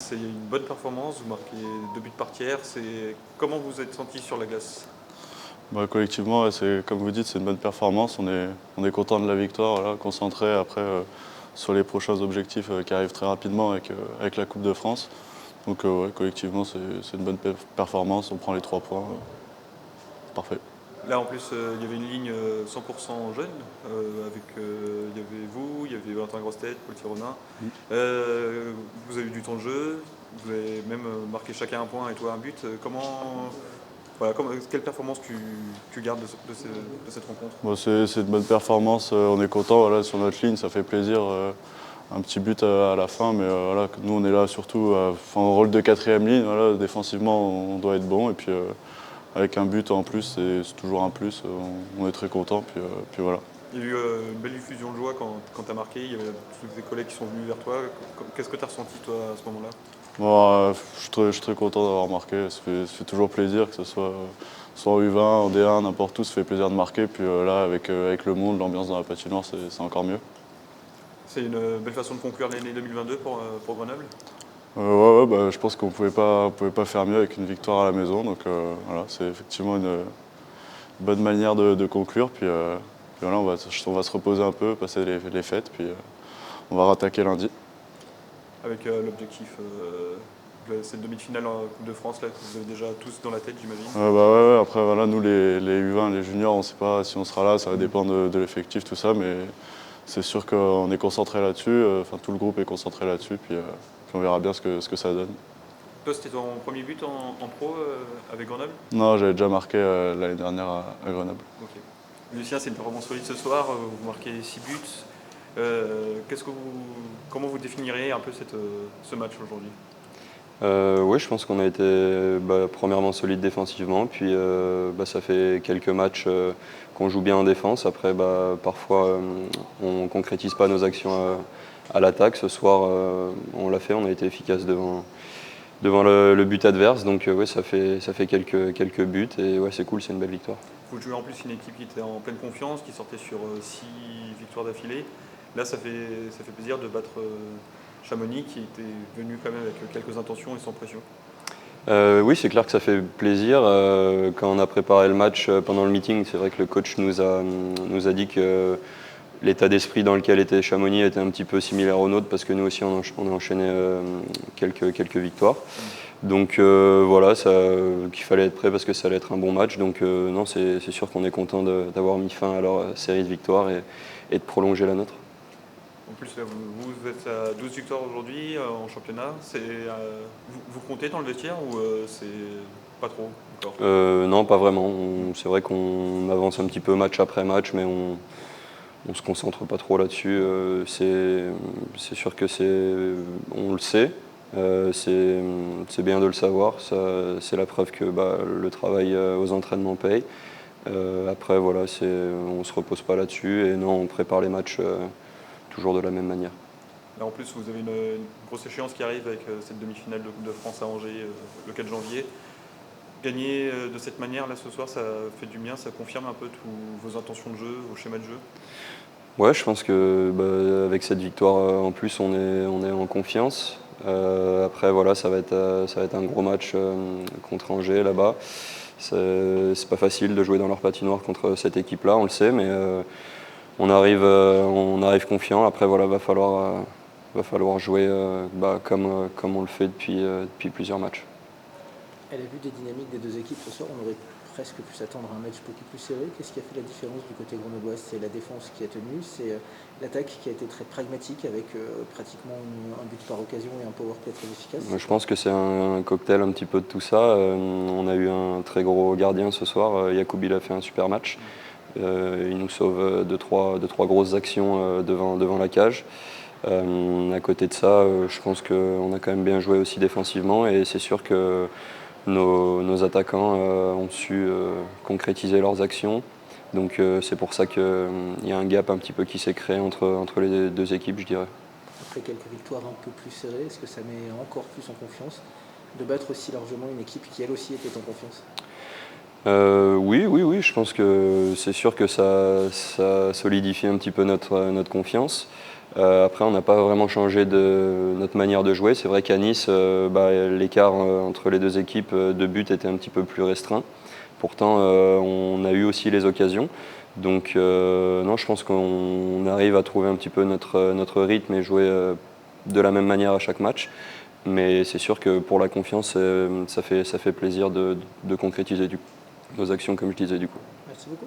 C'est une bonne performance, vous marquez 2 buts par tiers. Comment vous vous êtes senti sur la glace? Collectivement, ouais, comme vous dites, c'est une bonne performance. On est content de la victoire, voilà, concentré après sur les prochains objectifs qui arrivent très rapidement avec la Coupe de France. Donc ouais, collectivement, c'est une bonne performance. On prend les 3 points. Parfait. Là en plus il y avait une ligne 100% jeune, il y avait vous, il y avait Valentin Grostet, Paul Thironin. Vous avez eu du temps de jeu, vous avez même marqué chacun un point et toi un but. Quelle performance tu gardes de cette rencontre? Bon, c'est une bonne performance. On est content, voilà, sur notre ligne, ça fait plaisir. Un petit but à la fin, mais voilà, nous on est là surtout en rôle de 4e ligne. Voilà, défensivement, on doit être bon. Et puis avec un but en plus, c'est toujours un plus. On est très content. Puis voilà. Il y a eu une belle diffusion de joie quand tu as marqué, il y avait tous tes collègues qui sont venus vers toi. Qu'est-ce que tu as ressenti toi à ce moment-là? Bon, je suis très content d'avoir marqué. Ça fait toujours plaisir, que ce soit en U20, en D1, n'importe où, ça fait plaisir de marquer. Puis là, avec le monde, l'ambiance dans la patinoire, c'est encore mieux. C'est une belle façon de conclure l'année 2022 pour Grenoble? Je pense qu'on pouvait pas faire mieux avec une victoire à la maison. Donc voilà, c'est effectivement une bonne manière de conclure. Puis voilà, on va se reposer un peu, passer les fêtes, puis on va rattaquer lundi. Avec l'objectif de cette demi-finale en Coupe de France là, que vous avez déjà tous dans la tête, j'imagine. Ouais, après, voilà, nous, les U20, les juniors, on ne sait pas si on sera là, ça va dépendre de l'effectif, tout ça, mais c'est sûr qu'on est concentré là-dessus, tout le groupe est concentré là-dessus, puis on verra bien ce que ça donne. Toi, c'était ton premier but en pro avec Grenoble? Non, j'avais déjà marqué l'année dernière à Grenoble. Ok. Lucien, c'est une performance solide ce soir, vous marquez 6 buts. Comment vous définiriez un peu ce match aujourd'hui? Oui, je pense qu'on a été premièrement solide défensivement, puis ça fait quelques matchs qu'on joue bien en défense. Après, parfois, on ne concrétise pas nos actions à l'attaque. Ce soir, on l'a fait, on a été efficace devant le but adverse. Donc oui, ça fait quelques buts et ouais, c'est cool, c'est une belle victoire. Vous jouez en plus une équipe qui était en pleine confiance, qui sortait sur 6 victoires d'affilée. Là, ça fait plaisir de battre Chamonix, qui était venu quand même avec quelques intentions et sans pression. Oui, c'est clair que ça fait plaisir. Quand on a préparé le match pendant le meeting, c'est vrai que le coach nous a dit que l'état d'esprit dans lequel était Chamonix était un petit peu similaire au nôtre, parce que nous aussi on a enchaîné quelques victoires. Donc voilà, qu'il fallait être prêt parce que ça allait être un bon match. Donc non, c'est sûr qu'on est content d'avoir mis fin à leur série de victoires et de prolonger la nôtre. En plus, là, vous êtes à 12 victoires aujourd'hui en championnat. Vous comptez dans le vestiaire ou c'est pas trop encore? Non, pas vraiment. C'est vrai qu'on avance un petit peu match après match, mais on se concentre pas trop là-dessus. C'est sûr que on le sait. C'est bien de le savoir. C'est la preuve que le travail aux entraînements paye. Après, voilà, on se repose pas là-dessus et non, on prépare les matchs toujours de la même manière. Là, en plus, vous avez une grosse échéance qui arrive avec cette demi-finale de Coupe de France à Angers le 4 janvier. Gagner de cette manière, là, ce soir, ça fait du bien, ça confirme un peu tous vos intentions de jeu, vos schémas de jeu? Ouais, je pense que avec cette victoire en plus, on est en confiance. Après, voilà, ça va être un gros match contre Angers là-bas. C'est pas facile de jouer dans leur patinoire contre cette équipe-là, on le sait, mais on arrive confiant. Après, voilà, va falloir jouer comme on le fait depuis plusieurs matchs. À la vue des dynamiques des deux équipes ce soir, on aurait presque pu s'attendre à un match beaucoup plus serré. Qu'est-ce qui a fait la différence du côté grenoblois? C'est la défense qui a tenu, c'est l'attaque qui a été très pragmatique avec pratiquement un but par occasion et un power play très efficace. Je pense que c'est un cocktail un petit peu de tout ça. On a eu un très gros gardien ce soir. Yacoubi a fait un super match. Il nous sauve de trois grosses actions devant la cage. À côté de ça, je pense qu'on a quand même bien joué aussi défensivement et c'est sûr que nos attaquants ont su concrétiser leurs actions. Donc c'est pour ça qu'il y a un gap un petit peu qui s'est créé entre les deux équipes, je dirais. Après quelques victoires un peu plus serrées, est-ce que ça met encore plus en confiance de battre aussi largement une équipe qui elle aussi était en confiance? Oui, je pense que c'est sûr que ça solidifie un petit peu notre confiance. Après, on n'a pas vraiment changé de notre manière de jouer. C'est vrai qu'à Nice, l'écart entre les deux équipes de but était un petit peu plus restreint. Pourtant, on a eu aussi les occasions. Donc, non, je pense qu'on arrive à trouver un petit peu notre rythme et jouer de la même manière à chaque match. Mais c'est sûr que pour la confiance, ça fait plaisir de concrétiser nos actions, comme je disais du coup. Merci beaucoup.